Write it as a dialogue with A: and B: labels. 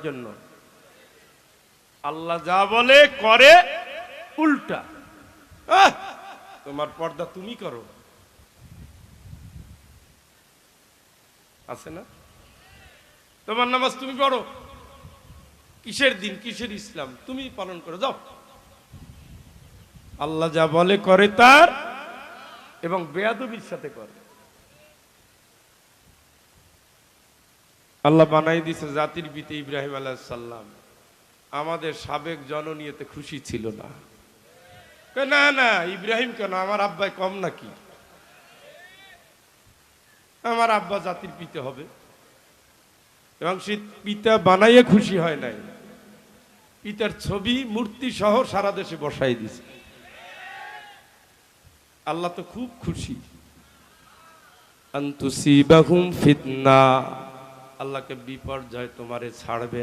A: জন্য? আল্লাহ যা বলে করে উল্টা। তোমার পর্দা তুমি করো, আছে না? তোমার নামাজ তুমি পড়ো, কিসের দিন কিসের ইসলাম তুমি পালন করো, যাও। আল্লাহ যা বলে করে তার, এবং বেয়াদবির সাথে করে। আল্লাহ বানাই দিছে জাতির পিতা ইব্রাহিম আলাইহিস সালাম, আমাদের সাবেক জননী এতে খুশি ছিল না। না না, ইব্রাহিম কেন, আমার আব্বাই কম নাকি? আমার আব্বা জাতির পিতা হবে। এবং সে পিতা বানাইয়ে খুশি হয় নাই, পিতার ছবি মূর্তি সহ সারা দেশে বসাই দিছে। আল্লাহ তো খুব খুশি। আনতুসিবাহুম ফিতনা, আল্লাহকে বিপর্যয় তোমারে ছাড়বে